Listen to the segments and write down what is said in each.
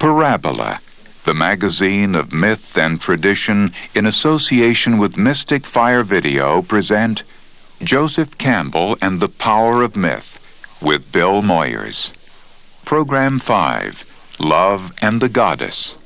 Parabola, the magazine of myth and tradition in association with Mystic Fire Video, present Joseph Campbell and the Power of Myth with Bill Moyers. Program 5, Love and the Goddess.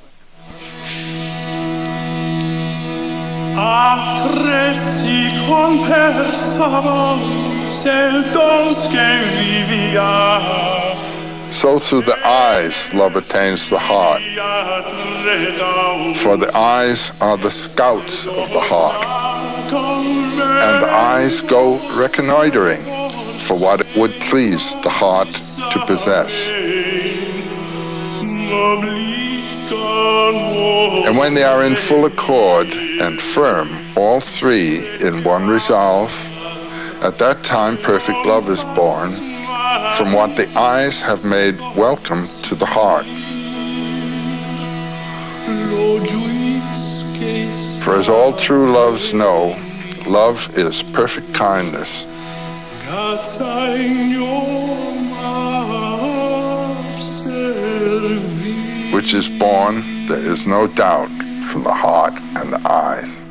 So through the eyes, love attains the heart. For the eyes are the scouts of the heart. And the eyes go reconnoitering for what it would please the heart to possess. And when they are in full accord and firm, all three in one resolve, at that time perfect love is born from what the eyes have made welcome to the heart. For as all true loves know, love is perfect kindness. Which is born, there is no doubt, from the heart and the eyes.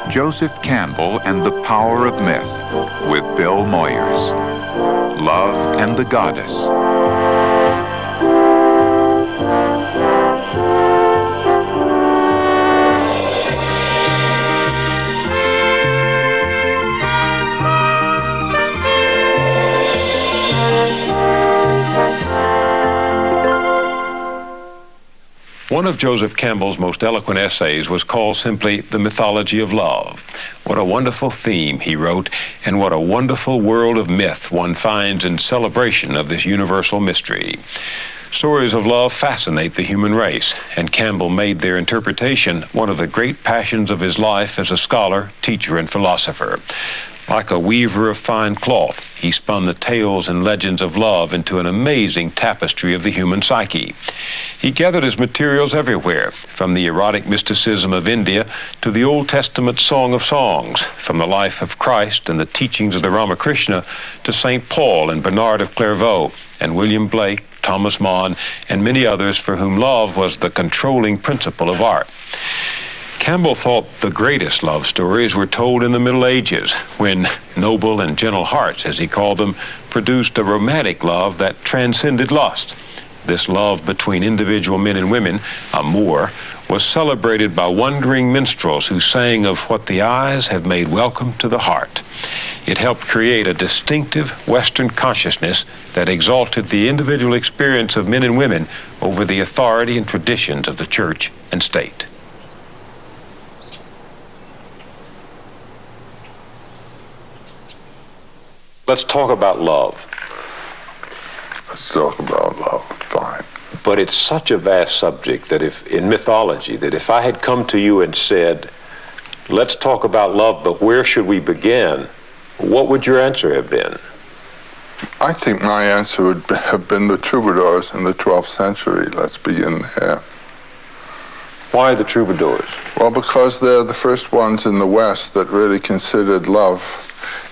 Joseph Campbell and the Power of Myth with Bill Moyers. Love and the Goddess. One of Joseph Campbell's most eloquent essays was called simply The Mythology of Love. What a wonderful theme, he wrote, and what a wonderful world of myth one finds in celebration of this universal mystery. Stories of love fascinate the human race, and Campbell made their interpretation one of the great passions of his life as a scholar, teacher, and philosopher. Like a weaver of fine cloth, he spun the tales and legends of love into an amazing tapestry of the human psyche. He gathered his materials everywhere, from the erotic mysticism of India to the Old Testament Song of Songs, from the life of Christ and the teachings of the Ramakrishna to St. Paul and Bernard of Clairvaux, and William Blake, Thomas Mann, and many others for whom love was the controlling principle of art. Campbell thought the greatest love stories were told in the Middle Ages, when noble and gentle hearts, as he called them, produced a romantic love that transcended lust. This love between individual men and women, amour, was celebrated by wandering minstrels who sang of what the eyes have made welcome to the heart. It helped create a distinctive Western consciousness that exalted the individual experience of men and women over the authority and traditions of the church and state. Let's talk about love. Let's talk about love, fine. But it's such a vast subject that in mythology, that if I had come to you and said, let's talk about love, but where should we begin? What would your answer have been? I think my answer would have been the troubadours in the 12th century. Let's begin there. Why the troubadours? Well, because they're the first ones in the West that really considered love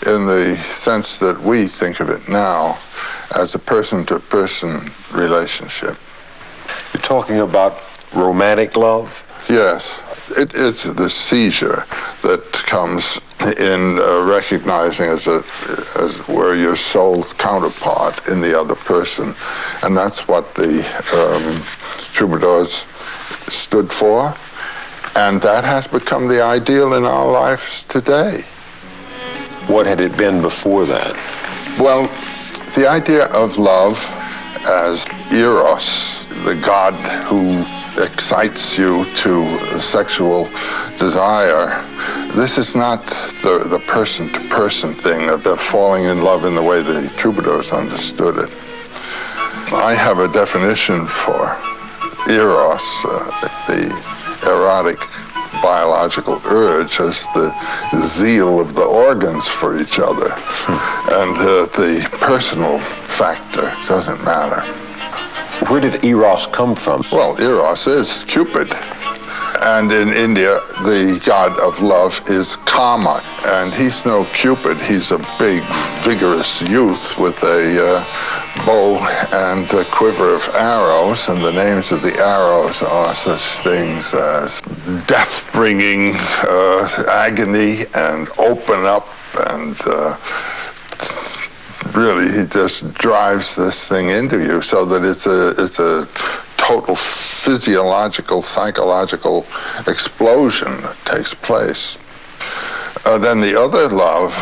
in the sense that we think of it now, as a person-to-person relationship. You're talking about romantic love? Yes. It's the seizure that comes in recognizing as where your soul's counterpart in the other person. And that's what the troubadours stood for. And that has become the ideal in our lives today. What had it been before that? Well, the idea of love as eros, the god who excites you to sexual desire, this is not the person-to-person thing of the falling in love in the way the troubadours understood it. I have a definition for eros, the erotic biological urge, as the zeal of the organs for each other. And the personal factor doesn't matter. Where did Eros come from? Well, Eros is Cupid. And in India, the god of love is Kama. And he's no Cupid. He's a big, vigorous youth with a bow and a quiver of arrows. And the names of the arrows are such things as death-bringing agony and open up. And really, he just drives this thing into you so that it's a total physiological, psychological explosion that takes place. Then the other love,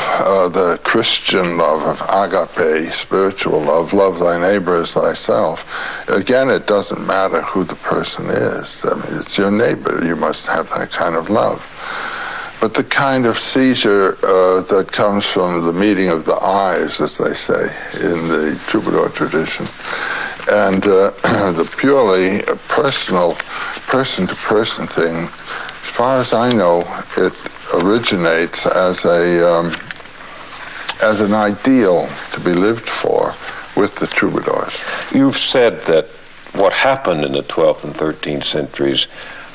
the Christian love of agape, spiritual love, love thy neighbor as thyself. Again, it doesn't matter who the person is. I mean, it's your neighbor. You must have that kind of love. But the kind of seizure that comes from the meeting of the eyes, as they say in the troubadour tradition, and the purely personal, person-to-person thing, as far as I know, it originates as an ideal to be lived for with the troubadours. You've said that what happened in the 12th and 13th centuries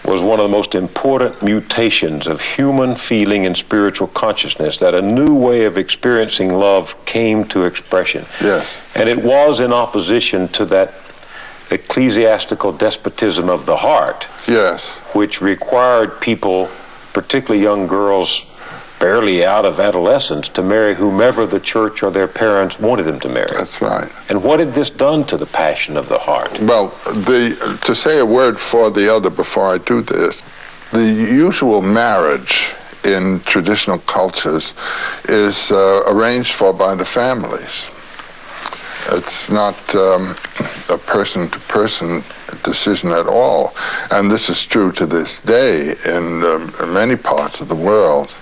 was one of the most important mutations of human feeling and spiritual consciousness, that a new way of experiencing love came to expression. Yes. And it was in opposition to that ecclesiastical despotism of the heart. Yes. Which required people, particularly young girls, barely out of adolescence, to marry whomever the church or their parents wanted them to marry. That's right. And what had this done to the passion of the heart? Well, to say a word for the other before I do this, the usual marriage in traditional cultures is arranged for by the families. It's not a person-to-person decision at all. And this is true to this day in many parts of the world.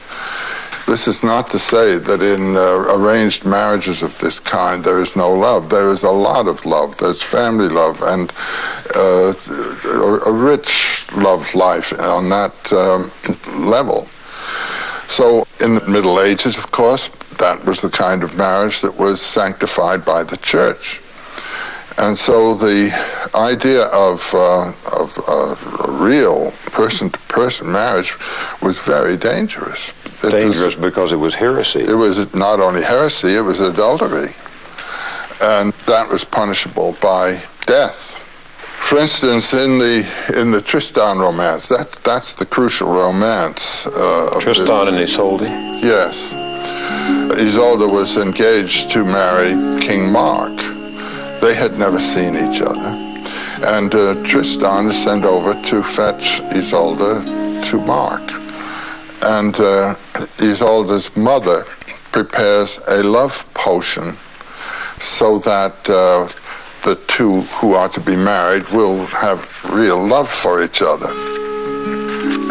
This is not to say that in arranged marriages of this kind there is no love. There is a lot of love. There's family love and a rich love life on that level. So in the Middle Ages, of course, that was the kind of marriage that was sanctified by the church. And so the idea of a real person-to-person marriage was very dangerous. Dangerous because it was heresy. It was not only heresy, it was adultery. And that was punishable by death. For instance, in the Tristan romance, that's the crucial romance. Tristan and Isolde? Yes. Isolde was engaged to marry King Mark. They had never seen each other. And Tristan is sent over to fetch Isolde to Mark. And Isolde's mother prepares a love potion so that the two who are to be married will have real love for each other.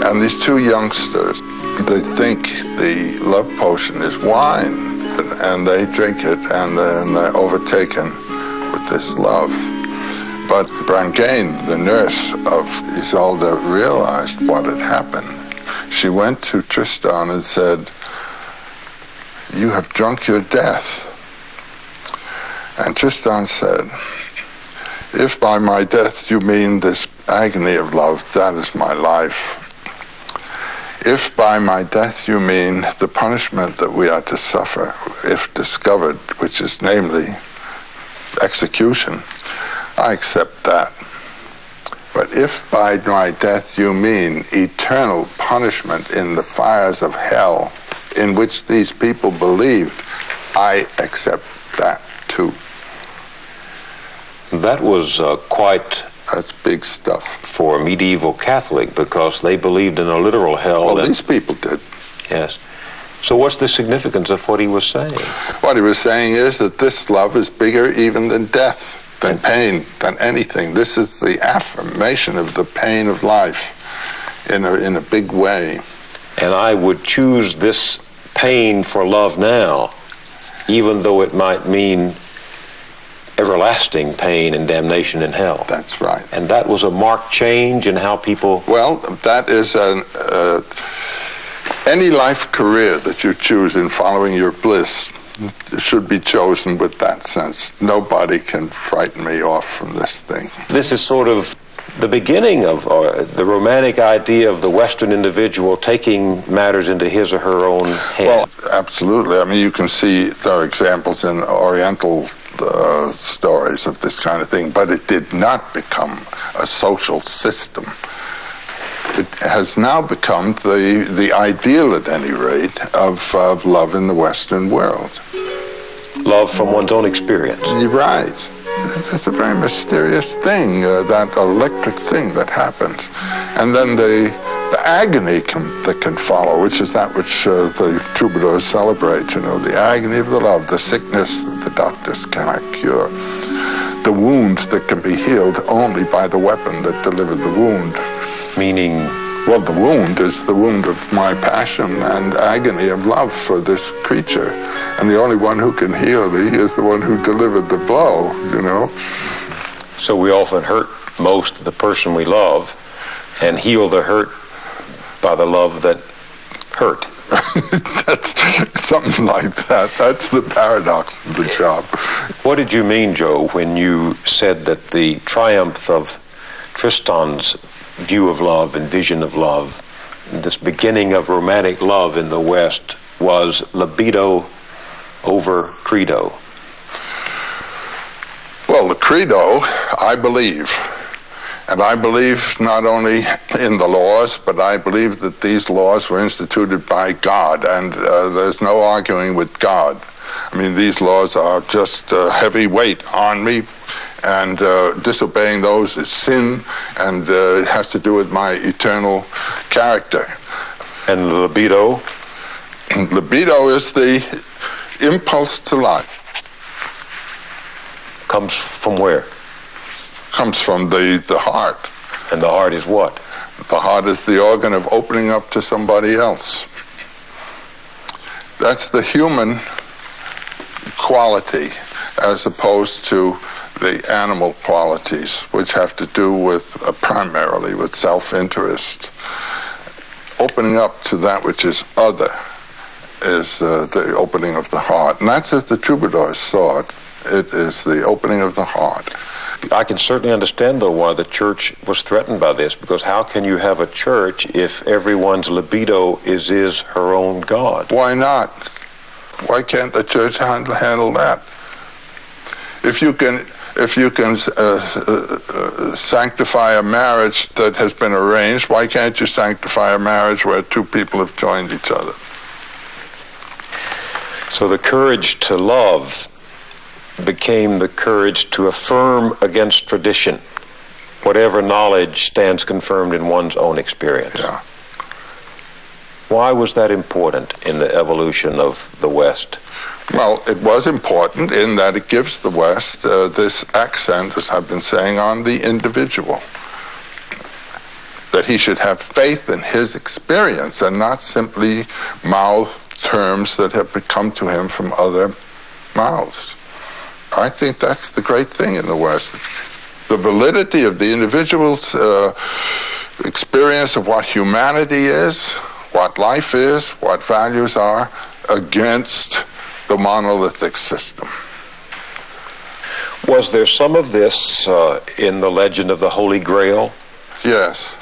And these two youngsters, they think the love potion is wine, and they drink it, and then they're overtaken with this love. But Brangane, the nurse of Isolde, realized what had happened. She went to Tristan and said, "You have drunk your death." And Tristan said, "If by my death you mean this agony of love, that is my life. If by my death you mean the punishment that we are to suffer, if discovered, which is namely execution, I accept that. But if by my death you mean eternal punishment in the fires of hell, in which these people believed, I accept that too." That was That's big stuff. For a medieval Catholic, because they believed in a literal hell. Well, these people did. Yes. So what's the significance of what he was saying? What he was saying is that this love is bigger even than death, than pain, than anything. This is the affirmation of the pain of life in a big way. And I would choose this pain for love now, even though it might mean everlasting pain and damnation in hell. That's right. And that was a marked change in how people... Well, that is any life career that you choose in following your bliss should be chosen with that sense. Nobody can frighten me off from this thing. This is sort of the beginning of the romantic idea of the Western individual taking matters into his or her own hand? Well, absolutely. I mean, you can see there are examples in Oriental stories of this kind of thing, but it did not become a social system. It has now become the ideal, at any rate, of love in the Western world. Love from one's own experience. You're right. It's a very mysterious thing, that electric thing that happens. And then the agony that can follow, which is that which the troubadours celebrate, you know, the agony of the love, the sickness that the doctors cannot cure, the wound that can be healed only by the weapon that delivered the wound. Meaning? Well, the wound is the wound of my passion and agony of love for this creature. And the only one who can heal me is the one who delivered the blow, you know. So we often hurt most the person we love and heal the hurt by the love that hurt. That's something like that. That's the paradox of the job. What did you mean, Joe, when you said that the triumph of Tristan's view of love and vision of love, this beginning of romantic love in the West, was libido over credo? Well, the credo, I believe, and I believe not only in the laws, but I believe that these laws were instituted by God, and there's no arguing with God. I mean, these laws are just a heavy weight on me, and disobeying those is sin, and it has to do with my eternal character. And libido? Libido is the impulse to life. Comes from where? Comes from the heart. And the heart is what? The heart is the organ of opening up to somebody else. That's the human quality, as opposed to the animal qualities, which have to do with primarily with self-interest. Opening up to that which is other is the opening of the heart. And that's as the troubadours saw it. It is the opening of the heart. I can certainly understand, though, why the church was threatened by this, because how can you have a church if everyone's libido is her own God? Why not? Why can't the church handle that? If you can sanctify a marriage that has been arranged, why can't you sanctify a marriage where two people have joined each other? So the courage to love became the courage to affirm against tradition. Whatever knowledge stands confirmed in one's own experience. Yeah. Why was that important in the evolution of the West? Well, it was important in that it gives the West this accent, as I've been saying, on the individual. That he should have faith in his experience and not simply mouth terms that have come to him from other mouths. I think that's the great thing in the West. The validity of the individual's experience of what humanity is, what life is, what values are, against the monolithic system. Was there some of this in the legend of the Holy Grail? Yes.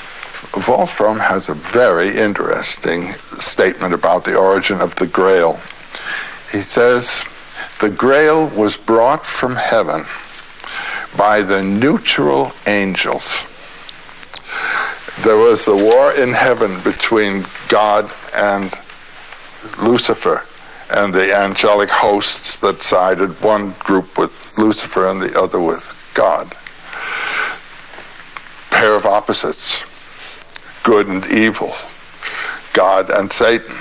Wolfram has a very interesting statement about the origin of the Grail. He says, the Grail was brought from heaven by the neutral angels. There was the war in heaven between God and Lucifer, and the angelic hosts that sided, one group with Lucifer and the other with God. Pair of opposites, good and evil, God and Satan.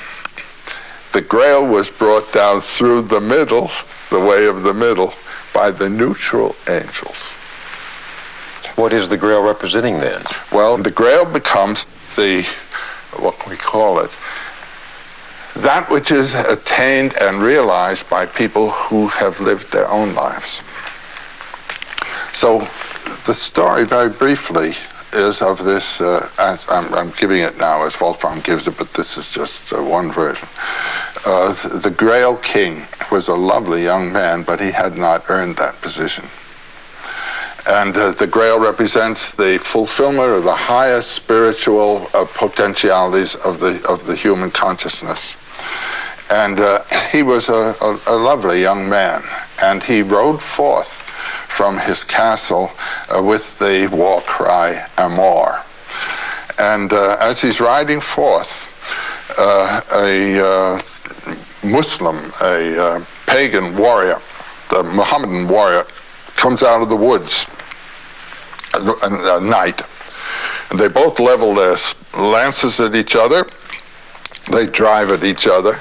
The Grail was brought down through the middle, the way of the middle, by the neutral angels. What is the Grail representing then? Well, the Grail becomes what we call it, that which is attained and realized by people who have lived their own lives. So the story, very briefly, is of this, I'm giving it now as Wolfram gives it, but this is just one version. The Grail King was a lovely young man, but he had not earned that position. And the Grail represents the fulfillment of the highest spiritual potentialities of the human consciousness. And he was a lovely young man, and he rode forth from his castle with the war cry, Amor. And as he's riding forth, a Muslim, a pagan warrior, the Mohammedan warrior, comes out of the woods at night. And they both level their lances at each other. They drive at each other.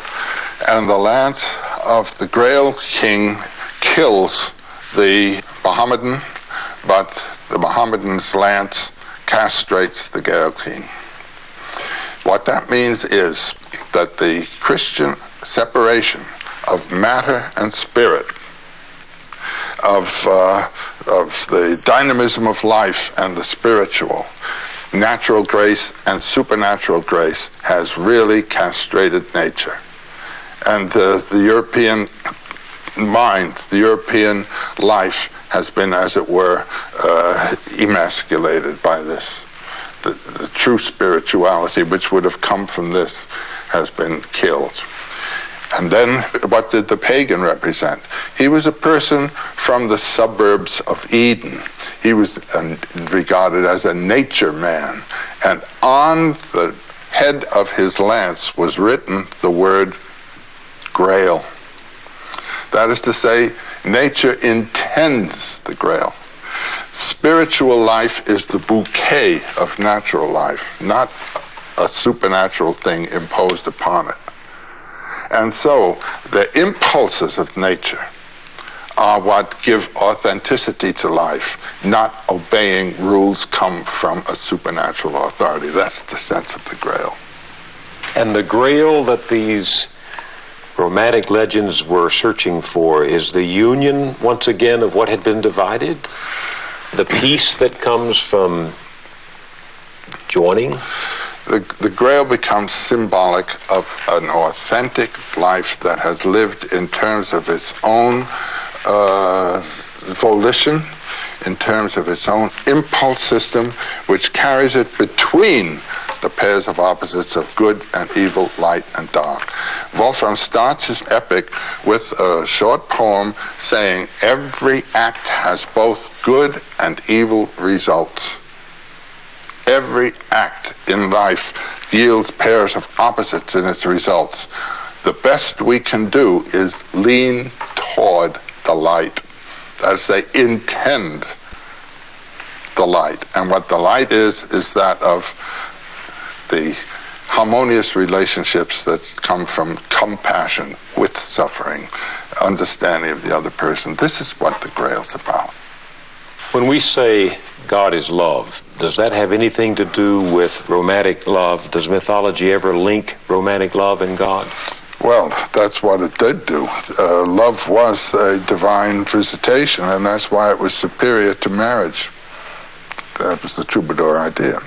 And the lance of the Grail King kills the Mohammedan, but the Mohammedan's lance castrates the Grail King. What that means is that the Christian separation of matter and spirit, of the dynamism of life and the spiritual, natural grace and supernatural grace, has really castrated nature. And the European mind, the European life has been, as it were, emasculated by this. The true spirituality which would have come from this has been killed. And then what did the pagan represent? He was a person from the suburbs of Eden. He was regarded as a nature man. And on the head of his lance was written the word Grail. That is to say, nature intends the Grail. Spiritual life is the bouquet of natural life, not a supernatural thing imposed upon it. And so the impulses of nature are what give authenticity to life, not obeying rules come from a supernatural authority. That's the sense of the Grail. And the Grail that these romantic legends were searching for is the union, once again, of what had been divided? The peace that comes from joining? The Grail becomes symbolic of an authentic life that has lived in terms of its own volition, in terms of its own impulse system, which carries it between the pairs of opposites of good and evil, light and dark. Wolfram starts his epic with a short poem saying every act has both good and evil results. Every act in life yields pairs of opposites in its results. The best we can do is lean toward the light. That is, they intend the light. And what the light is that of the harmonious relationships that come from compassion with suffering, understanding of the other person. This is what the Grail's about. When we say God is love, does that have anything to do with romantic love? Does mythology ever link romantic love and God? Well, that's what it did do. Love was a divine visitation, and that's why it was superior to marriage. That was the troubadour idea.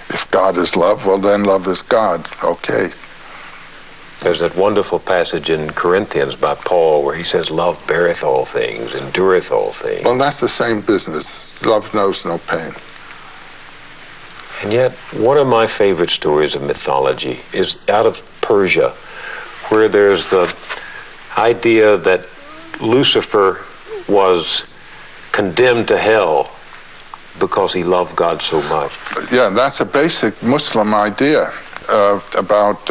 If God is love, well then love is God. Okay. There's that wonderful passage in Corinthians by Paul where he says, love beareth all things, endureth all things. Well, that's the same business. Love knows no pain. And yet, one of my favorite stories of mythology is out of Persia, where there's the idea that Lucifer was condemned to hell because he loved God so much. Yeah, that's a basic Muslim idea about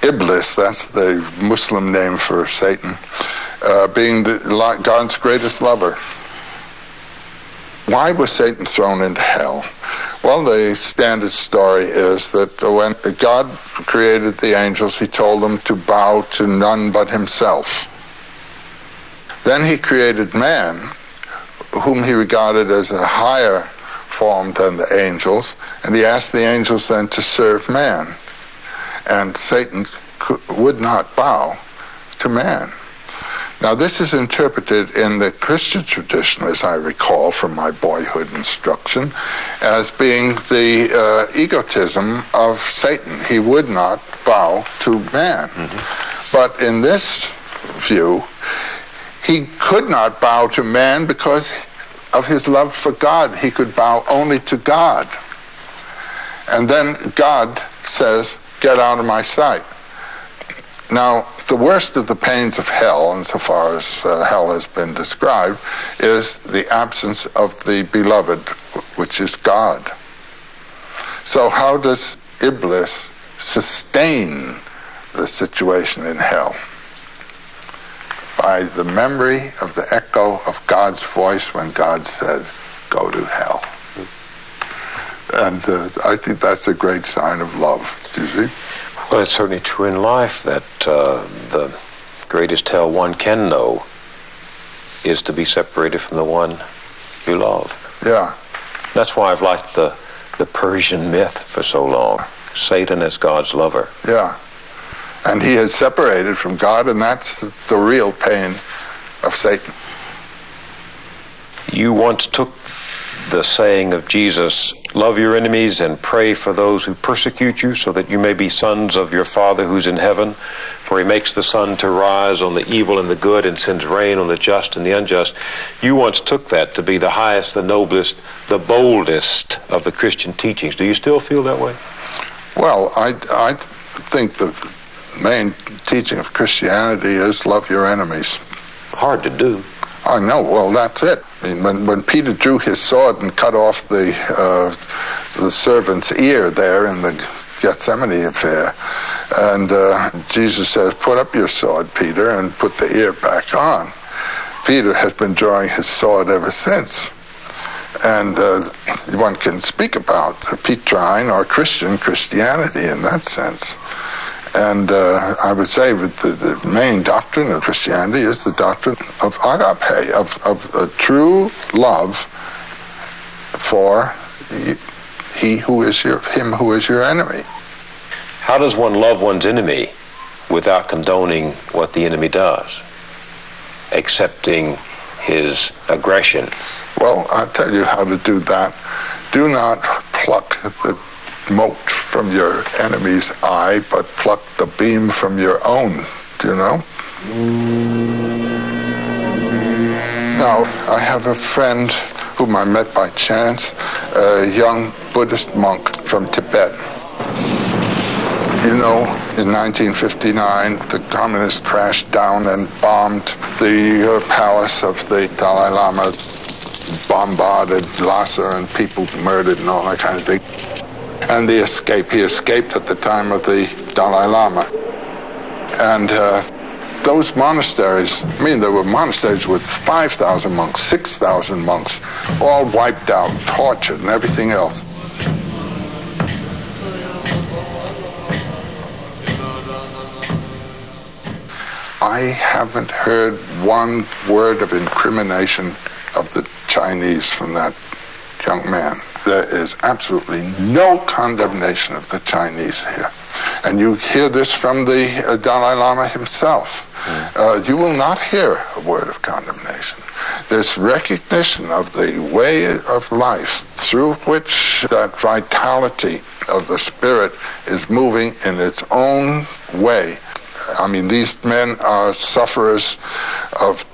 Iblis, that's the Muslim name for Satan, being God's greatest lover. Why was Satan thrown into hell? Well, the standard story is that when God created the angels, he told them to bow to none but himself. Then he created man, whom he regarded as a higher form than the angels, and he asked the angels then to serve man. And Satan would not bow to man. Now, this is interpreted in the Christian tradition, as I recall from my boyhood instruction, as being the egotism of Satan. He would not bow to man. Mm-hmm. But in this view, he could not bow to man because of his love for God. He could bow only to God. And then God says, get out of my sight. Now, the worst of the pains of hell, insofar as hell has been described, is the absence of the beloved, which is God. So how does Iblis sustain the situation in hell? By the memory of the echo of God's voice when God said, go to hell. And I think that's a great sign of love, do you see? Well, it's certainly true in life that the greatest hell one can know is to be separated from the one you love. Yeah. That's why I've liked the Persian myth for so long. Satan as God's lover. Yeah. And he is separated from God, and that's the real pain of Satan. You once took the saying of Jesus, love your enemies and pray for those who persecute you, so that you may be sons of your Father who's in heaven. For he makes the sun to rise on the evil and the good, and sends rain on the just and the unjust. You once took that to be the highest, the noblest, the boldest of the Christian teachings. Do you still feel that way? Well, I think the main teaching of Christianity is love your enemies. Hard to do. I know. Well, that's it. I mean, when Peter drew his sword and cut off the servant's ear there in the Gethsemane affair, and Jesus says, put up your sword, Peter, and put the ear back on. Peter has been drawing his sword ever since. And one can speak about Petrine or Christianity in that sense. And I would say that the main doctrine of Christianity is the doctrine of agape, of a true love for him who is your enemy. How does one love one's enemy without condoning what the enemy does, accepting his aggression? Well, I'll tell you how to do that. Do not pluck the mote from your enemy's eye, but pluck the beam from your own. Do you know? Now, I have a friend whom I met by chance, a young Buddhist monk from Tibet. You know, in 1959, the communists crashed down and bombed the palace of the Dalai Lama, bombarded Lhasa and people murdered and all that kind of thing. And he escaped at the time of the Dalai Lama. And those monasteries, I mean, there were monasteries with 5,000 monks, 6,000 monks, all wiped out, tortured, and everything else. I haven't heard one word of incrimination of the Chinese from that young man. There is absolutely no condemnation of the Chinese here. And you hear this from the Dalai Lama himself. You will not hear a word of condemnation. There's recognition of the way of life through which that vitality of the spirit is moving in its own way. I mean, these men are sufferers of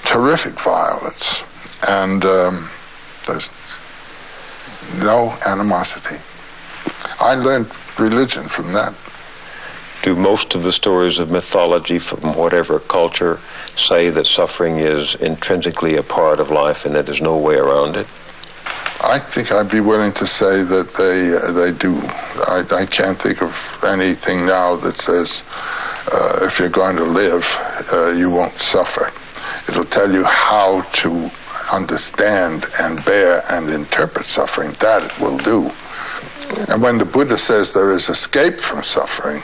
terrific violence, and there's no animosity. I learned religion from that. Do most of the stories of mythology from whatever culture say that suffering is intrinsically a part of life and that there's no way around it? I think I'd be willing to say that they do. I can't think of anything now that says if you're going to live, you won't suffer. It'll tell you how to understand and bear and interpret suffering. That it will do. And when the Buddha says there is escape from suffering,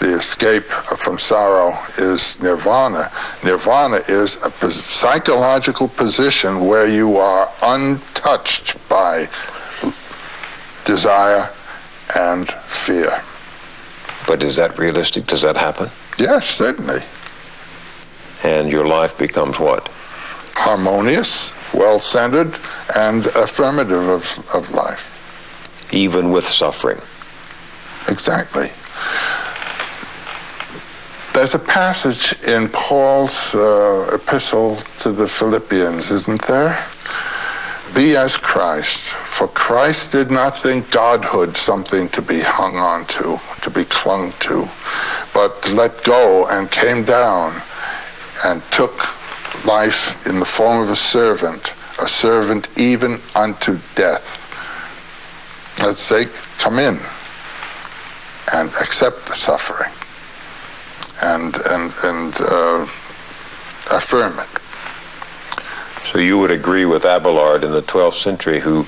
the escape from sorrow is nirvana. Nirvana is a psychological position where you are untouched by desire and fear. But is that realistic? Does that happen? Yes, certainly. And your life becomes what? Harmonious, well-centered, and affirmative of life. Even with suffering. Exactly. There's a passage in Paul's epistle to the Philippians, isn't there? Be as Christ, for Christ did not think godhood something to be hung on to be clung to, but let go and came down and took life in the form of a servant even unto death. Let's say, come in and accept the suffering and affirm it. So you would agree with Abelard in the 12th century who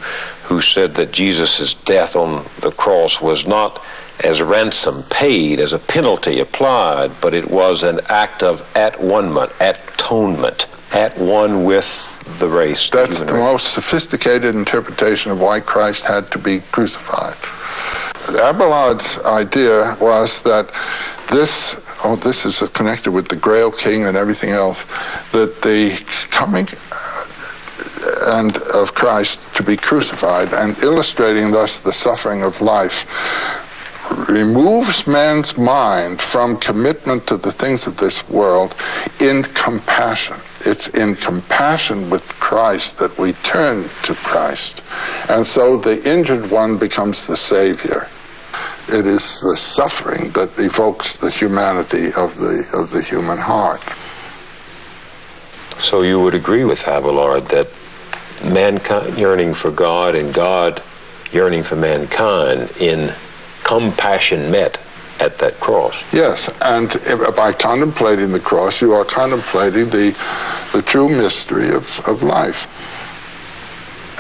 said that Jesus' death on the cross was not as ransom paid, as a penalty applied, but it was an act of atonement, at one with the race. That's the most sophisticated interpretation of why Christ had to be crucified. Abelard's idea was that this is connected with the Grail King and everything else, that the coming and of Christ to be crucified and illustrating thus the suffering of life removes man's mind from commitment to the things of this world in compassion. It's in compassion with Christ that we turn to Christ. And so the injured one becomes the Savior. It is the suffering that evokes the humanity of the human heart. So you would agree with Abelard that mankind yearning for God and God yearning for mankind in compassion met at that cross. Yes, and by contemplating the cross, you are contemplating the true mystery of life.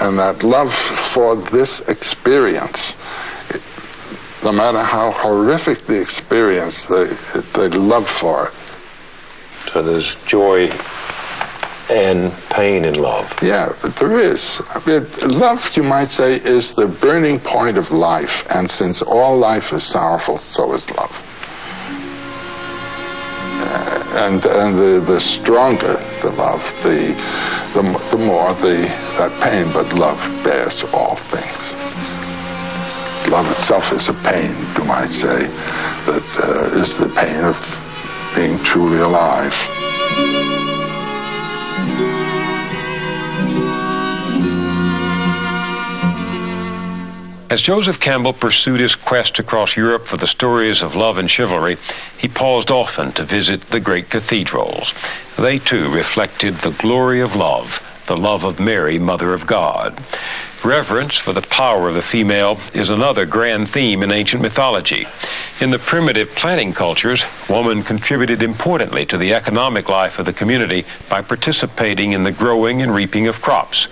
And that love for this experience, no matter how horrific the experience, the love for it. So there's joy and pain in love. Yeah, there is. I mean, love, you might say, is the burning point of life, and since all life is sorrowful, so is love. And the stronger the love, the more that pain, but love bears all things. Love itself is a pain, you might say, that is the pain of being truly alive. As Joseph Campbell pursued his quest across Europe for the stories of love and chivalry, he paused often to visit the great cathedrals. They too reflected the glory of love, the love of Mary, Mother of God. Reverence for the power of the female is another grand theme in ancient mythology. In the primitive planting cultures, woman contributed importantly to the economic life of the community by participating in the growing and reaping of crops.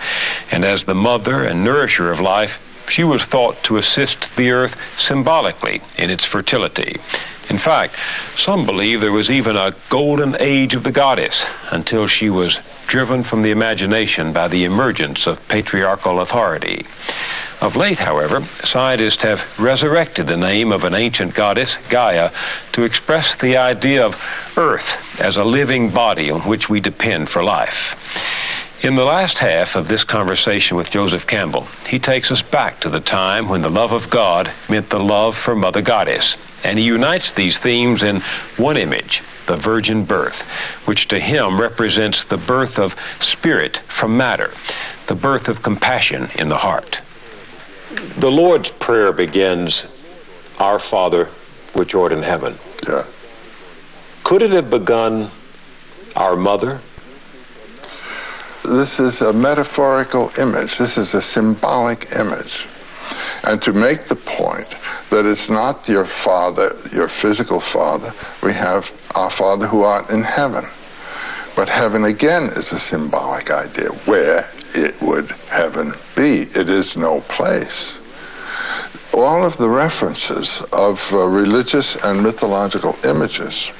And as the mother and nourisher of life, she was thought to assist the earth symbolically in its fertility. In fact, some believe there was even a golden age of the goddess until she was driven from the imagination by the emergence of patriarchal authority. Of late, however, scientists have resurrected the name of an ancient goddess, Gaia, to express the idea of Earth as a living body on which we depend for life. In the last half of this conversation with Joseph Campbell, he takes us back to the time when the love of God meant the love for Mother Goddess, and he unites these themes in one image, the virgin birth, which to him represents the birth of spirit from matter, the birth of compassion in the heart. The Lord's Prayer begins, Our Father, which art in heaven. Yeah. Could it have begun, Our Mother? This is a metaphorical image. This is a symbolic image. And to make the point that it's not your father, your physical father, we have our Father who art in heaven. But heaven again is a symbolic idea. Where it would heaven be? It is no place. All of the references of religious and mythological images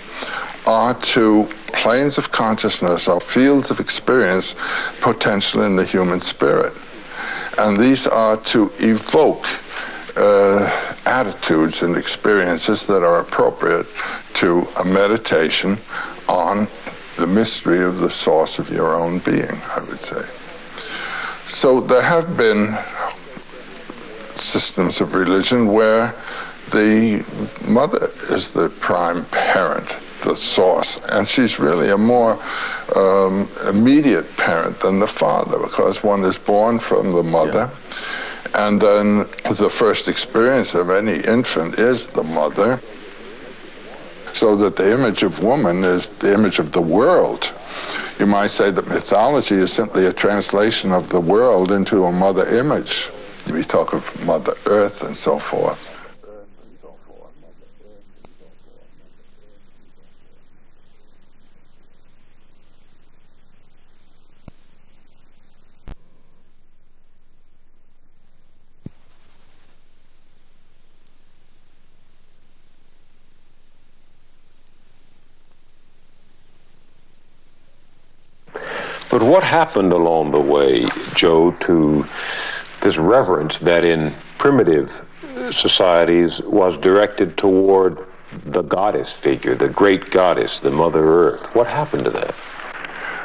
are to planes of consciousness or fields of experience potential in the human spirit. And these are to evoke attitudes and experiences that are appropriate to a meditation on the mystery of the source of your own being, I would say. So there have been systems of religion where the mother is the prime parent the source. And she's really a more immediate parent than the father, because one is born from the mother. Yeah. And then the first experience of any infant is the mother. So that the image of woman is the image of the world. You might say that mythology is simply a translation of the world into a mother image. We talk of Mother Earth and so forth. But what happened along the way, Joe, to this reverence that in primitive societies was directed toward the goddess figure, the great goddess, the Mother Earth? What happened to that?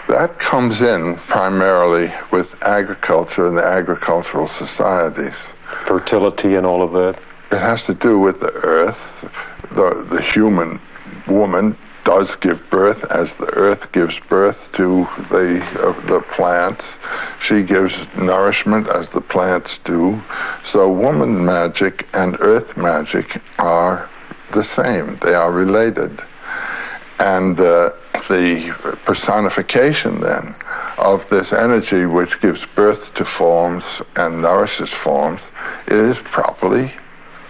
That comes in primarily with agriculture and the agricultural societies. Fertility and all of that? It has to do with the earth. The human woman does give birth as the earth gives birth to the plants. She gives nourishment as the plants do. So woman magic and earth magic are the same. They are related. And the personification then of this energy which gives birth to forms and nourishes forms is properly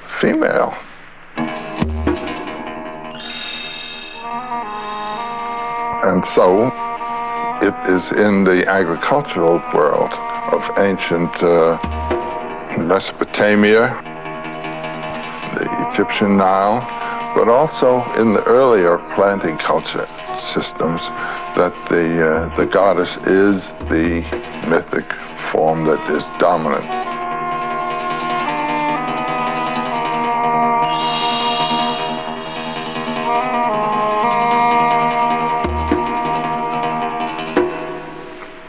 female. And so it is in the agricultural world of ancient Mesopotamia, the Egyptian Nile, but also in the earlier planting culture systems that the goddess is the mythic form that is dominant.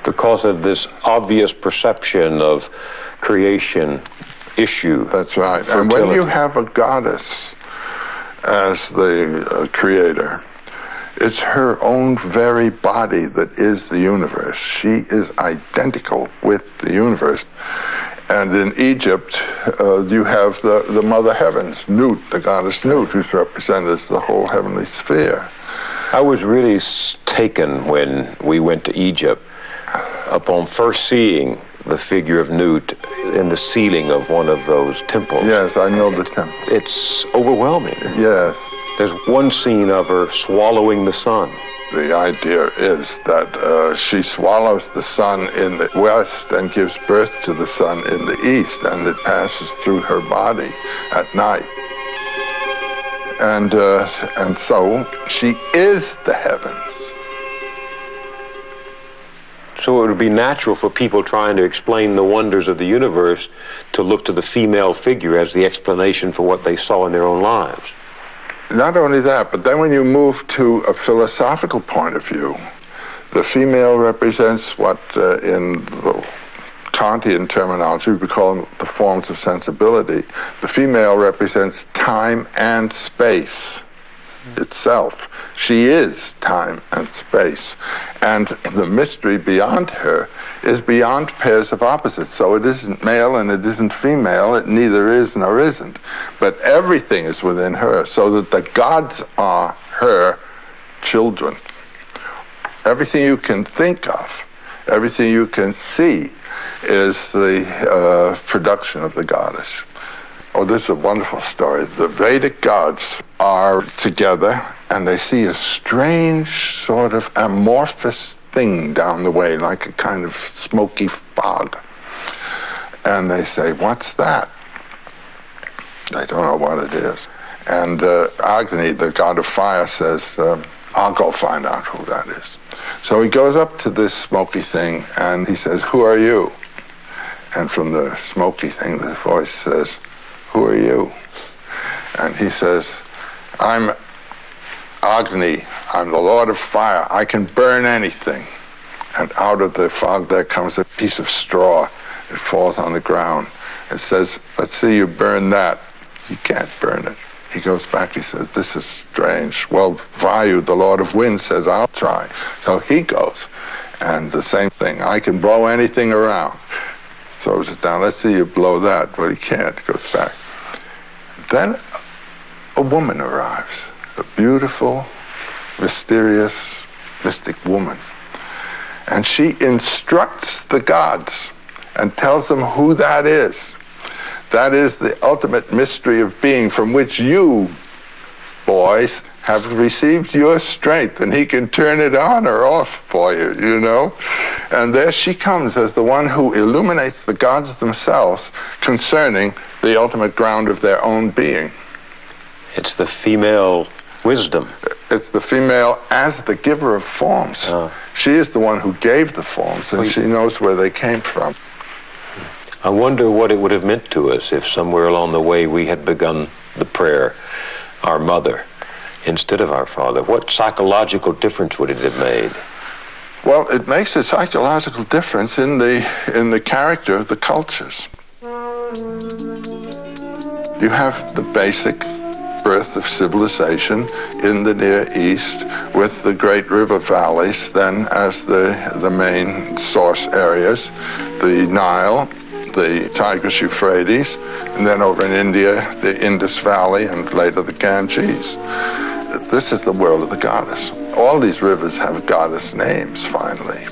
Because of this obvious perception of creation issue. That's right. Fertility. And when you have a goddess as the creator, it's her own very body that is the universe. She is identical with the universe. And in Egypt, you have the Mother Heavens, Nut, the goddess Nut, who's represented as the whole heavenly sphere. I was really taken when we went to Egypt upon first seeing the figure of Nut in the ceiling of one of those temples. Yes, I know the temple. It's overwhelming. Yes. There's one scene of her swallowing the sun. The idea is that she swallows the sun in the west and gives birth to the sun in the east, and it passes through her body at night. And so she is the heavens. So it would be natural for people trying to explain the wonders of the universe to look to the female figure as the explanation for what they saw in their own lives. Not only that, but then when you move to a philosophical point of view, the female represents what in the Kantian terminology we call the forms of sensibility. The female represents time and space itself. She is time and space. And the mystery beyond her is beyond pairs of opposites. So it isn't male and it isn't female. It neither is nor isn't. But everything is within her, so that the gods are her children. Everything you can think of, everything you can see, is the production of the goddess. Oh, this is a wonderful story. The Vedic gods are together, and they see a strange sort of amorphous thing down the way, like a kind of smoky fog. And they say, "What's that?" They don't know what it is. And Agni, the god of fire, says, "I'll go find out who that is." So he goes up to this smoky thing, and he says, "Who are you?" And from the smoky thing, the voice says, "Who are you?" And he says, "I'm Agni. I'm the Lord of Fire. I can burn anything." And out of the fog there comes a piece of straw. It falls on the ground. It says, "Let's see you burn that." You can't burn it. He goes back, he says, this is strange. Well, Vayu, the Lord of Wind, says, I'll try. So he goes, and the same thing. I can blow anything around. Throws it down. Let's see you blow that. But he can't. Goes back. Then a woman arrives, a beautiful, mysterious, mystic woman. And she instructs the gods and tells them who that is. That is the ultimate mystery of being from which you, boys, have received your strength, and he can turn it on or off for you, you know? And there she comes as the one who illuminates the gods themselves concerning the ultimate ground of their own being. It's the female wisdom. It's the female as the giver of forms. Oh. She is the one who gave the forms, and she knows where they came from. I wonder what it would have meant to us if somewhere along the way we had begun the prayer, Our Mother, instead of Our Father. What psychological difference would it have made? Well, it makes a psychological difference in the character of the cultures. You have the basic birth of civilization in the Near East with the great river valleys then as the main source areas, the Nile, the Tigris-Euphrates, and then over in India, the Indus Valley, and later the Ganges. This is the world of the goddess. All these rivers have goddess names, finally.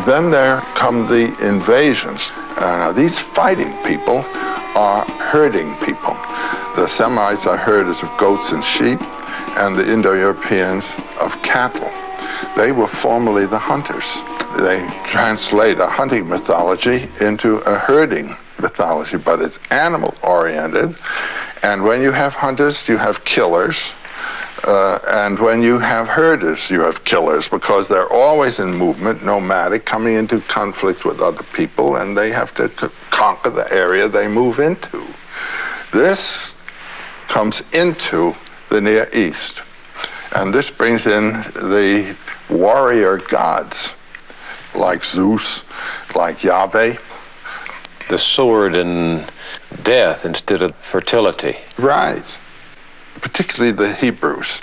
Then there come the invasions. Now, these fighting people are herding people. The Semites are herders of goats and sheep, and the Indo-Europeans of cattle. They were formerly the hunters. They translate a hunting mythology into a herding mythology, but it's animal-oriented. And when you have hunters, you have killers. And when you have herders, you have killers, because they're always in movement, nomadic, coming into conflict with other people, and they have to conquer the area they move into. This comes into the Near East. And this brings in the warrior gods, like Zeus, like Yahweh. The sword and death instead of fertility. Right. Particularly the Hebrews.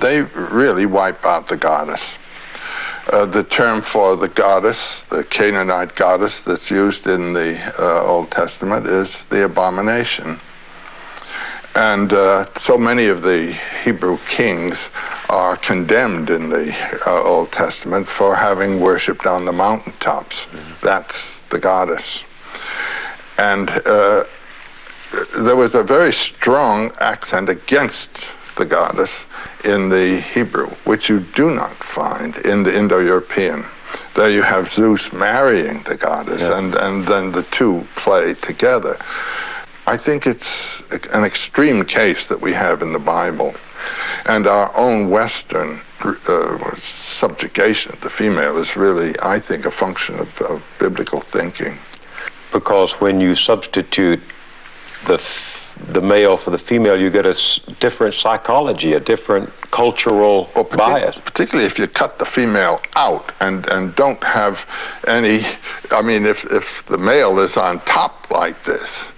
They really wipe out the goddess. The term for the goddess, the Canaanite goddess that's used in the Old Testament, is the abomination. And so many of the Hebrew kings are condemned in the Old Testament for having worshipped on the mountaintops. Mm-hmm. That's the goddess. And there was a very strong accent against the goddess in the Hebrew, which you do not find in the Indo-European. There you have Zeus marrying the goddess, yeah. and then the two play together. I think it's an extreme case that we have in the Bible. And our own Western subjugation of the female is really, I think, a function of biblical thinking. Because when you substitute the male for the female, you get a different psychology, a different cultural bias. Particularly if you cut the female out and don't have any, I mean, if the male is on top like this,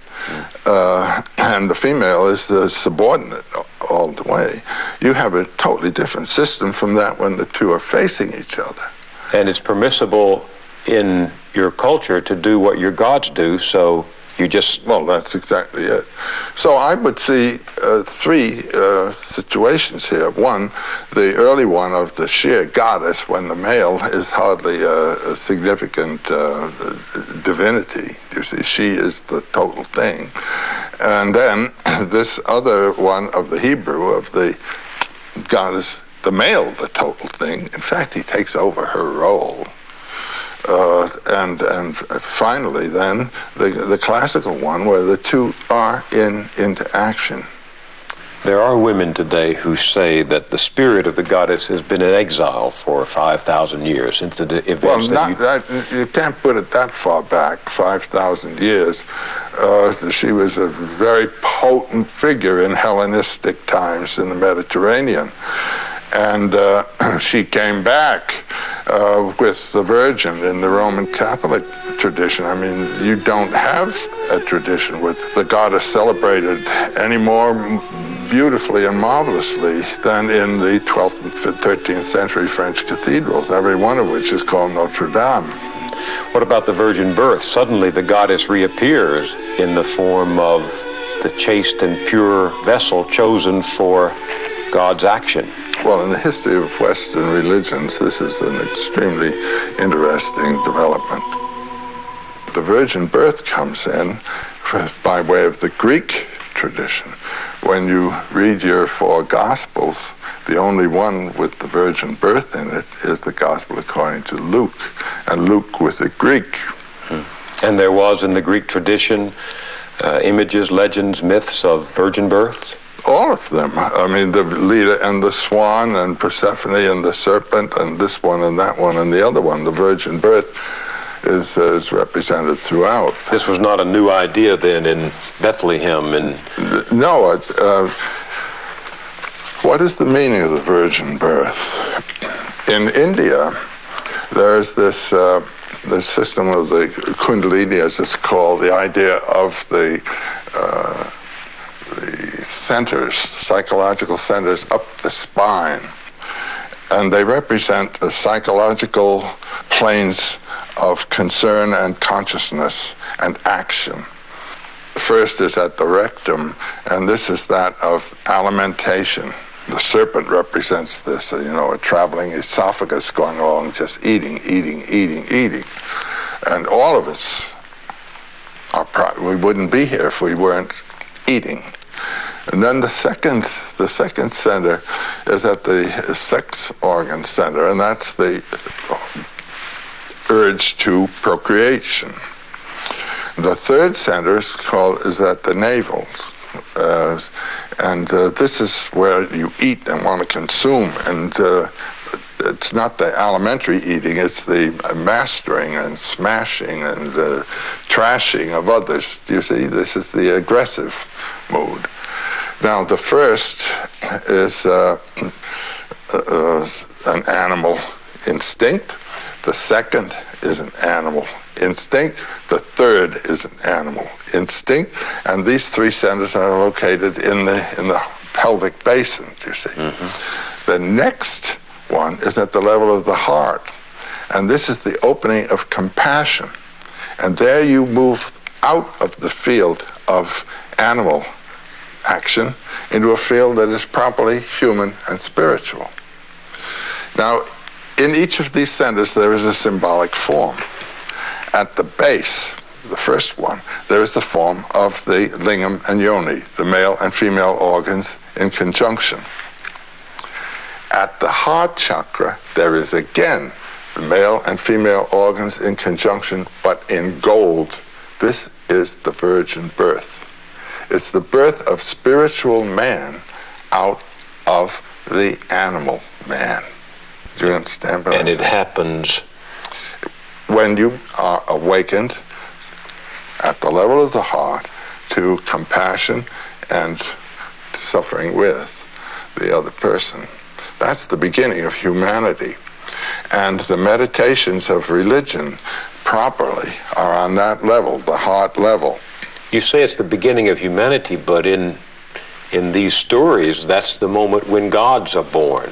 and the female is the subordinate all the way, you have a totally different system from that when the two are facing each other. And it's permissible in your culture to do what your gods do, so you just... Well, that's exactly it. So I would see three situations here. One, the early one of the sheer goddess, when the male is hardly a significant divinity. You see, she is the total thing. And then this other one of the Hebrew, of the goddess, the male, the total thing. In fact, he takes over her role. And finally, then, the classical one, where the two are into action. There are women today who say that the spirit of the goddess has been in exile for 5,000 years since the events. Well, you can't put it that far back, 5,000 years. She was a very potent figure in Hellenistic times in the Mediterranean. And she came back with the Virgin in the Roman Catholic tradition. I mean, you don't have a tradition with the goddess celebrated any more beautifully and marvelously than in the 12th and 13th century French cathedrals, every one of which is called Notre Dame. What about the virgin birth? Suddenly the goddess reappears in the form of the chaste and pure vessel chosen for God's action. Well, in the history of Western religions, this is an extremely interesting development. The virgin birth comes in by way of the Greek tradition. When you read your four Gospels, the only one with the virgin birth in it is the Gospel according to Luke, and Luke was a Greek. And there was in the Greek tradition images, legends, myths of virgin births? All of them. I mean, the Leda and the swan and Persephone and the serpent and this one and that one and the other one. The virgin birth is represented throughout. This was not a new idea then in Bethlehem? No. What is the meaning of the virgin birth? In India, there's this system of the Kundalini, as it's called, the idea of the centers, psychological centers up the spine. And they represent the psychological planes of concern and consciousness and action. The first is at the rectum, and this is that of alimentation. The serpent represents this, a traveling esophagus going along, just eating. And all of us we wouldn't be here if we weren't eating. And then the second center is at the sex organ center, and that's the urge to procreation. The third center is at the navel, and this is where you eat and want to consume, and it's not the alimentary eating, it's the mastering and smashing and trashing of others. You see, this is the aggressive mood. Now, the first is an animal instinct. The second is an animal instinct. The third is an animal instinct. And these three centers are located in the pelvic basin, you see. Mm-hmm. The next one is at the level of the heart. And this is the opening of compassion. And there you move out of the field of animal action into a field that is properly human and spiritual. Now, in each of these centers, there is a symbolic form. At the base, the first one, there is the form of the lingam and yoni, the male and female organs in conjunction. At the heart chakra, there is again the male and female organs in conjunction, but in gold. This is the virgin birth. It's the birth of spiritual man out of the animal man. Do you understand? And it happens when you are awakened at the level of the heart to compassion and suffering with the other person. That's the beginning of humanity. And the meditations of religion properly are on that level, the heart level. You say it's the beginning of humanity, but in these stories, that's the moment when gods are born,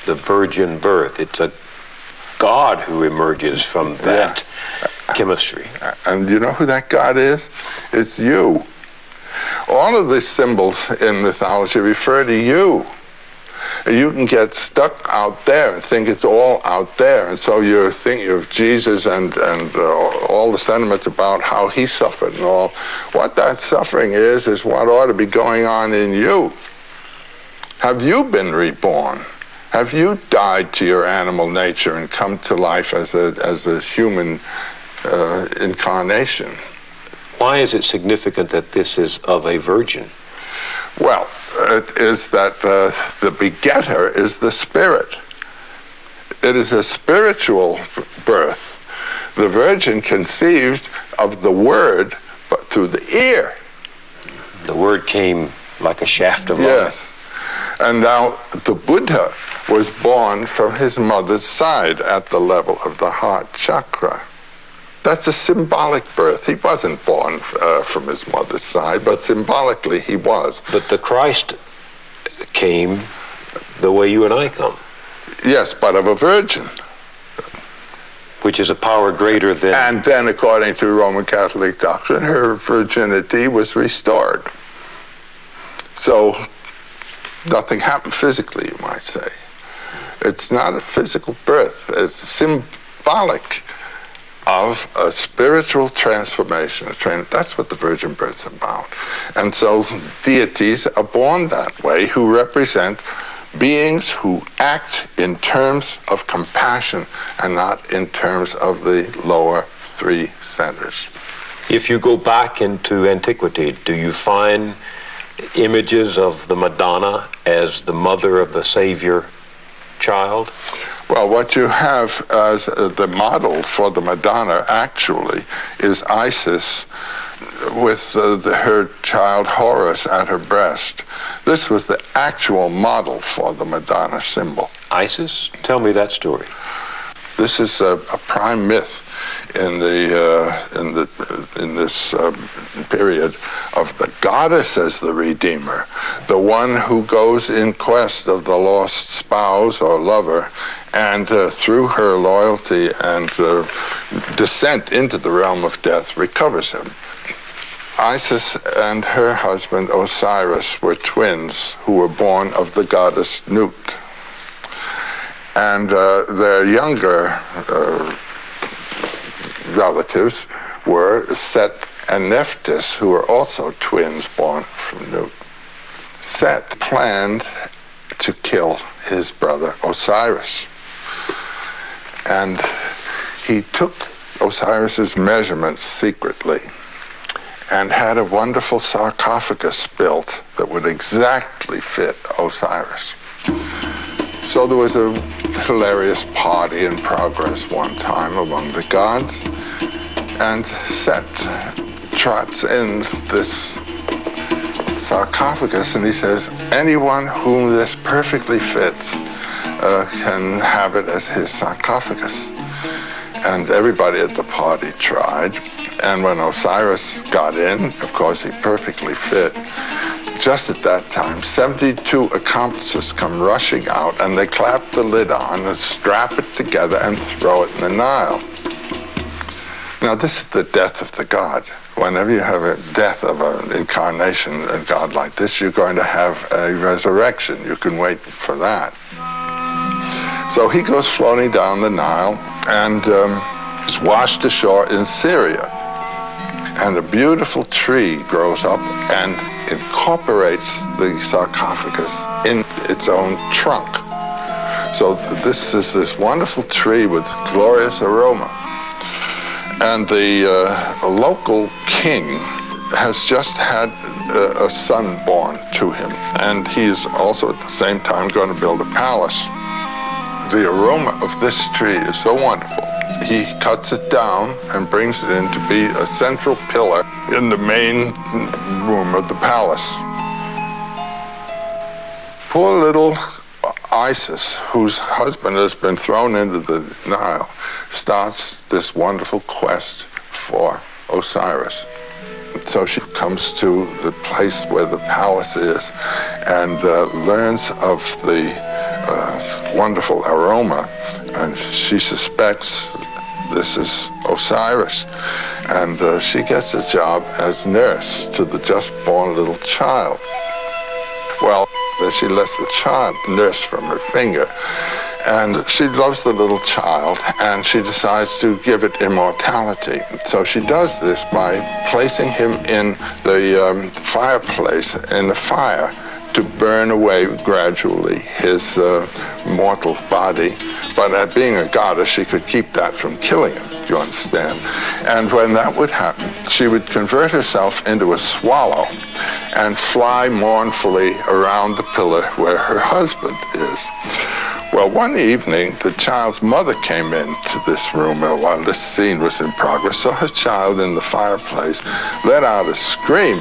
the virgin birth. It's a God who emerges from that chemistry. And you know who that God is? It's you. All of the symbols in mythology refer to you. You can get stuck out there and think it's all out there, and so you're thinking of Jesus and all the sentiments about how he suffered and all. What that suffering is what ought to be going on in you. Have you been reborn? Have you died to your animal nature and come to life as a human incarnation? Why is it significant that this is of a virgin? Well, it is that the begetter is the spirit. It is a spiritual birth. The virgin conceived of the word, but through the ear. The word came like a shaft of light. Yes. And now the Buddha was born from his mother's side at the level of the heart chakra. That's a symbolic birth. He wasn't born from his mother's side, but symbolically he was. But the Christ came the way you and I come. Yes, but of a virgin. Which is a power greater than... And then, according to Roman Catholic doctrine, her virginity was restored. So nothing happened physically, you might say. It's not a physical birth. It's symbolic of a spiritual transformation. That's what the virgin birth's about. And so deities are born that way, who represent beings who act in terms of compassion and not in terms of the lower three centers. If you go back into antiquity, do you find images of the Madonna as the mother of the Savior child? Well, what you have as the model for the Madonna actually is Isis with her child Horus at her breast. This was the actual model for the Madonna symbol. Isis? Tell me that story. This is a prime myth in this period of the goddess as the redeemer, the one who goes in quest of the lost spouse or lover, and through her loyalty and descent into the realm of death recovers him. Isis and her husband Osiris were twins who were born of the goddess Nut. And their younger relatives were Set and Nephthys, who were also twins born from Nut. Set planned to kill his brother Osiris. And he took Osiris's measurements secretly and had a wonderful sarcophagus built that would exactly fit Osiris. So there was a hilarious party in progress one time among the gods, and Set trots in this sarcophagus and he says, anyone whom this perfectly fits can have it as his sarcophagus. And everybody at the party tried, and when Osiris got in, of course he perfectly fit. Just at that time, 72 accomplices come rushing out, and they clap the lid on and strap it together and throw it in the Nile. Now, this is the death of the god. Whenever you have a death of an incarnation, a god like this, you're going to have a resurrection. You can wait for that. So he goes floating down the Nile and is washed ashore in Syria. And a beautiful tree grows up and incorporates the sarcophagus in its own trunk. So this is this wonderful tree with glorious aroma. And the local king has just had a son born to him. And he is also at the same time going to build a palace. The aroma of this tree is so wonderful. He cuts it down and brings it in to be a central pillar in the main room of the palace. Poor little Isis, whose husband has been thrown into the Nile, starts this wonderful quest for Osiris. So she comes to the place where the palace is and learns of the wonderful aroma, and she suspects this is Osiris, and she gets a job as nurse to the just born little child. Well, then she lets the child nurse from her finger, and she loves the little child, and she decides to give it immortality. So she does this by placing him in the fireplace in the fire to burn away gradually his mortal body. But at being a goddess, she could keep that from killing him, you understand? And when that would happen, she would convert herself into a swallow and fly mournfully around the pillar where her husband is. Well, one evening, the child's mother came into this room while this scene was in progress, saw her child in the fireplace, let out a scream,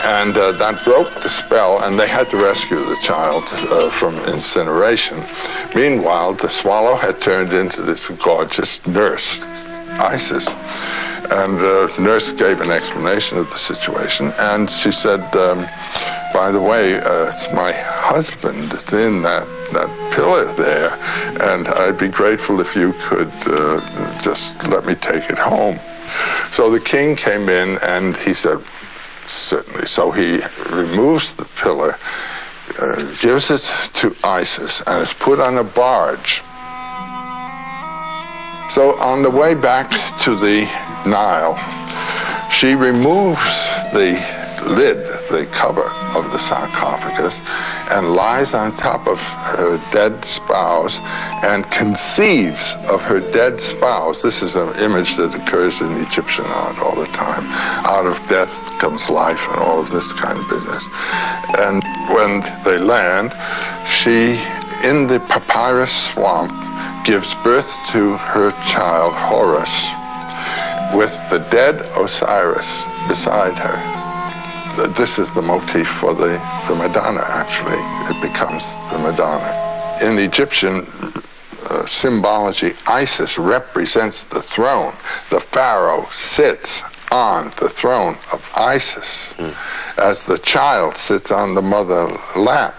and that broke the spell, and they had to rescue the child from incineration. Meanwhile, the swallow had turned into this gorgeous nurse, Isis. And the nurse gave an explanation of the situation, and she said, by the way, it's my husband that's in that pillar there, and I'd be grateful if you could just let me take it home. So the king came in, and he said, certainly. So he removes the pillar, gives it to Isis, and it's put on a barge. So on the way back to the Nile, she removes the lid, the cover of the sarcophagus, and lies on top of her dead spouse and conceives of her dead spouse. This is an image that occurs in Egyptian art all the time. Out of death comes life and all of this kind of business. And when they land, she, in the papyrus swamp, gives birth to her child Horus with the dead Osiris beside her. This is the motif for the Madonna, actually. It becomes the Madonna. In Egyptian symbology, Isis represents the throne. The pharaoh sits on the throne of Isis as the child sits on the mother lap.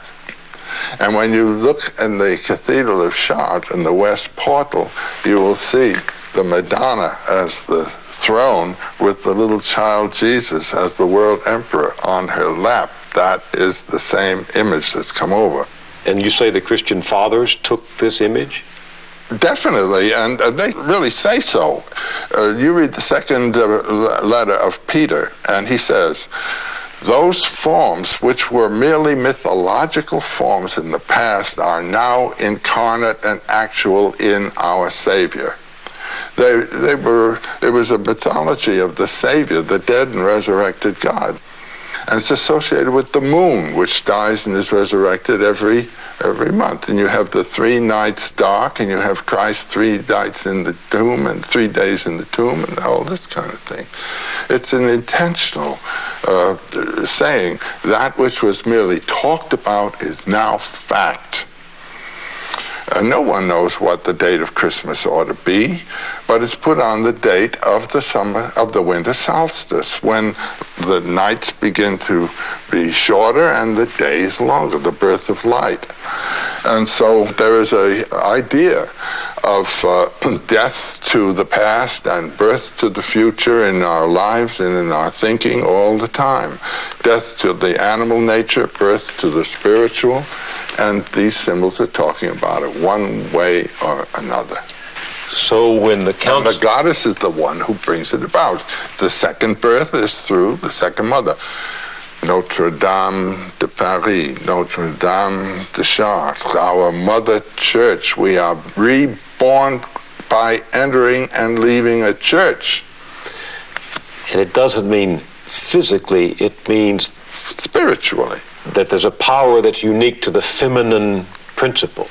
And when you look in the Cathedral of Chartres in the West Portal, you will see the Madonna as the throne with the little child Jesus as the world emperor on her lap. That is the same image that's come over. And you say the Christian fathers took this image? Definitely, and they really say so. You read the second letter of Peter, and he says, those forms which were merely mythological forms in the past are now incarnate and actual in our Savior. It was a mythology of the Savior, the dead and resurrected God. And it's associated with the moon, which dies and is resurrected every month. And you have the 3 nights dark, and you have Christ 3 nights in the tomb and 3 days in the tomb, and all this kind of thing. It's an intentional saying that which was merely talked about is now fact. No one knows what the date of Christmas ought to be, but it's put on the date of the winter solstice, when the nights begin to be shorter and the days longer, the birth of light. And so there is an idea of death to the past and birth to the future in our lives and in our thinking all the time. Death to the animal nature, birth to the spiritual, and these symbols are talking about it one way or another. So when the And the goddess is the one who brings it about. The second birth is through the second mother. Notre Dame de Paris, Notre Dame de Chartres, our mother church. We are reborn by entering and leaving a church. And it doesn't mean physically, it means Spiritually. that there's a power that's unique to the feminine principle.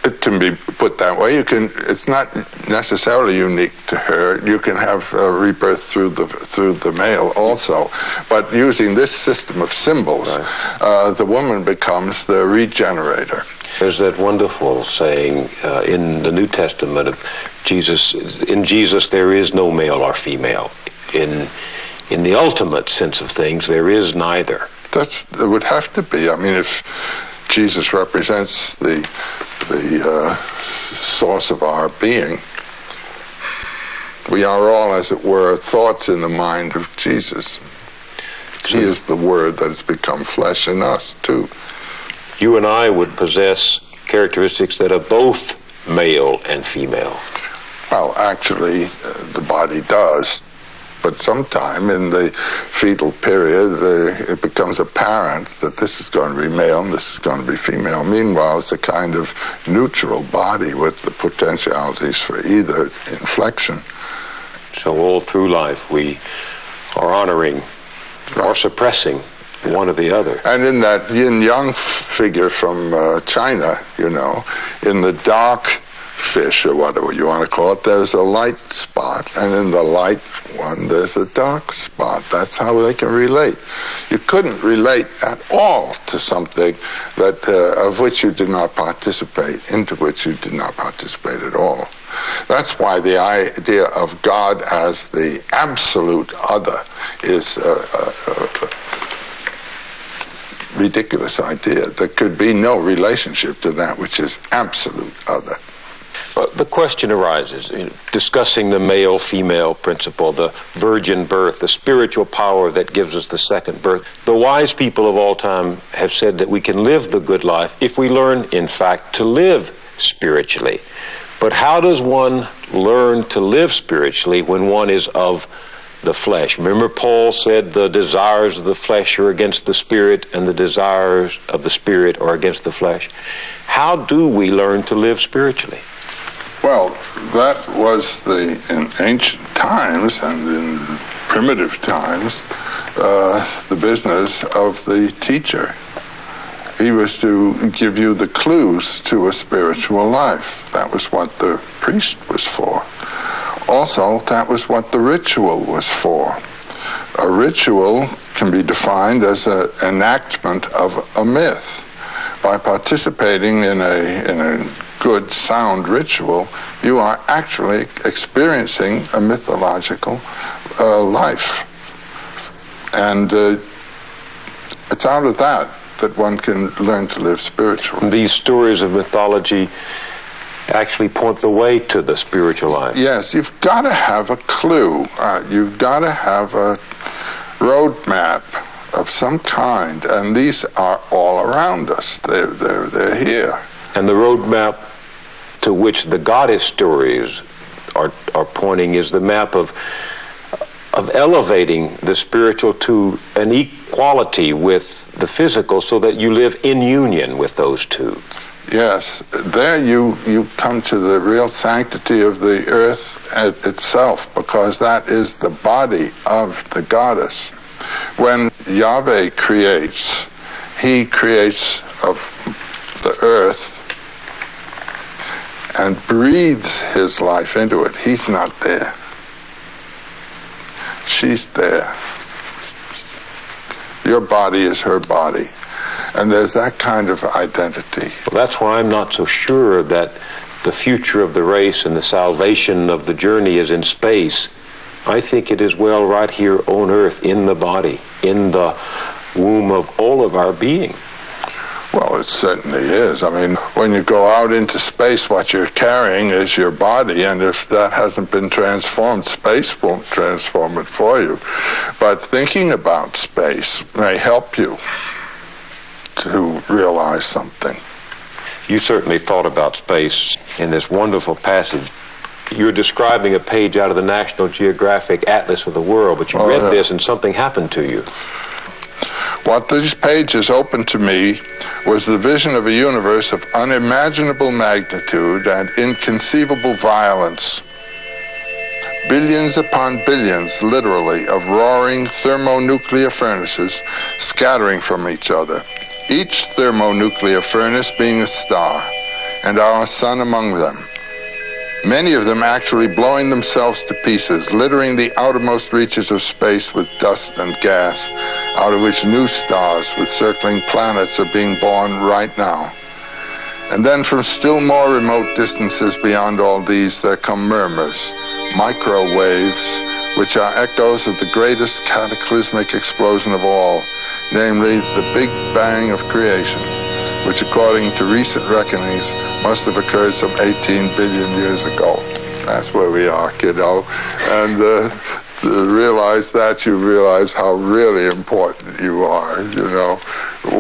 It can be put that way. It's not necessarily unique to her. You can have rebirth through the male also, but using this system of symbols, right, the woman becomes the regenerator. There's that wonderful saying in the New Testament of Jesus. In Jesus, there is no male or female. In the ultimate sense of things, there is neither. It would have to be. I mean, if Jesus represents the source of our being, we are all, as it were, thoughts in the mind of Jesus. He is the Word that has become flesh in us, too. You and I would possess characteristics that are both male and female. Well, actually, the body does. But sometime in the fetal period, it becomes apparent that this is going to be male and this is going to be female. Meanwhile, it's a kind of neutral body with the potentialities for either inflection. So all through life, we are honoring or suppressing one or the other. And in that yin-yang figure from China, in the dark fish, or whatever you want to call it, there's a light spot, and in the light one, there's a dark spot. That's how they can relate. You couldn't relate at all to something that of which you did not participate, into which you did not participate at all. That's why the idea of God as the absolute other is a ridiculous idea. There could be no relationship to that which is absolute other. The question arises, discussing the male-female principle, the virgin birth, the spiritual power that gives us the second birth. The wise people of all time have said that we can live the good life if we learn, in fact, to live spiritually. But how does one learn to live spiritually when one is of the flesh? Remember, Paul said the desires of the flesh are against the spirit, and the desires of the spirit are against the flesh. How do we learn to live spiritually? Well, that was in ancient times and in primitive times, the business of the teacher. He was to give you the clues to a spiritual life. That was what the priest was for. Also, that was what the ritual was for. A ritual can be defined as an enactment of a myth. By participating in a good, sound ritual, you are actually experiencing a mythological life. And it's out of that one can learn to live spiritually. These stories of mythology actually point the way to the spiritual life. Yes, you've got to have a clue. You've got to have a roadmap of some kind, and these are all around us. They're here. And the roadmap to which the goddess stories are pointing is the map of elevating the spiritual to an equality with the physical, so that you live in union with those two. Yes, there you come to the real sanctity of the earth itself, because that is the body of the goddess. When Yahweh creates, he creates of the earth and breathes his life into it. He's not there. She's there. Your body is her body. And there's that kind of identity. Well, that's why I'm not so sure that the future of the race and the salvation of the journey is in space. I think it is well right here on earth, in the body, in the womb of all of our being. Well, it certainly is. I mean, when you go out into space, what you're carrying is your body, and if that hasn't been transformed, space won't transform it for you. But thinking about space may help you to realize something. You certainly thought about space in this wonderful passage. You're describing a page out of the National Geographic Atlas of the World, but you read this and something happened to you. What these pages opened to me was the vision of a universe of unimaginable magnitude and inconceivable violence. Billions upon billions, literally, of roaring thermonuclear furnaces scattering from each other, each thermonuclear furnace being a star, and our sun among them. Many of them actually blowing themselves to pieces, littering the outermost reaches of space with dust and gas, out of which new stars with circling planets are being born right now. And then from still more remote distances beyond all these, there come murmurs, microwaves, which are echoes of the greatest cataclysmic explosion of all, namely the Big Bang of creation, which according to recent reckonings must have occurred some 18 billion years ago. That's where we are, kiddo. And to realize that, you realize how really important you are, you know.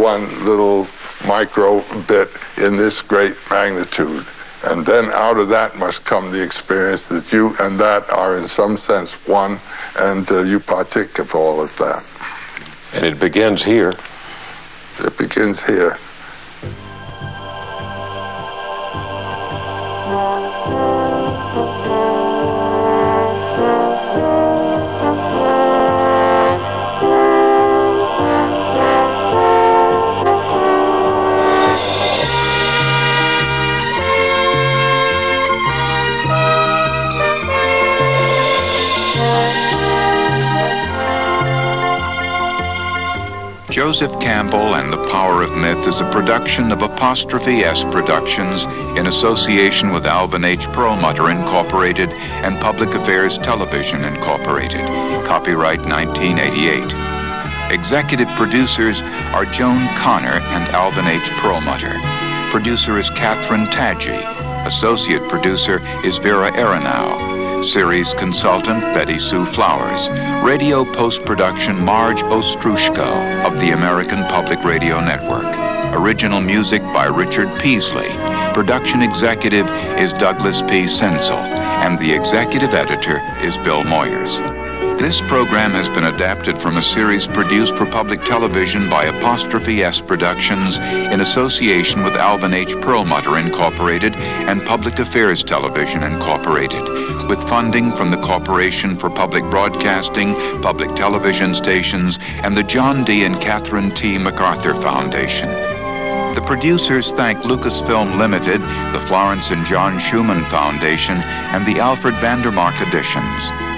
One little micro bit in this great magnitude. And then out of that must come the experience that you and that are in some sense one, and you partake of all of that. And it begins here. It begins here. Joseph Campbell and the Power of Myth is a production of ''S Productions in association with Alvin H. Perlmutter Incorporated and Public Affairs Television Incorporated. Copyright 1988. Executive producers are Joan Connor and Alvin H. Perlmutter. Producer is Catherine Tadji. Associate producer is Vera Aronow. Series consultant Betty Sue Flowers. Radio post-production Marge Ostrushko of the American Public Radio Network. Original music by Richard Peasley. Production executive is Douglas P. Sensel, and the executive editor is Bill Moyers. This program has been adapted from a series produced for public television by ''S Productions in association with Alvin H. Perlmutter Incorporated and Public Affairs Television Incorporated, with funding from the Corporation for Public Broadcasting, Public Television Stations, and the John D. and Catherine T. MacArthur Foundation. The producers thank Lucasfilm Limited, the Florence and John Schumann Foundation, and the Alfred Vandermark Editions.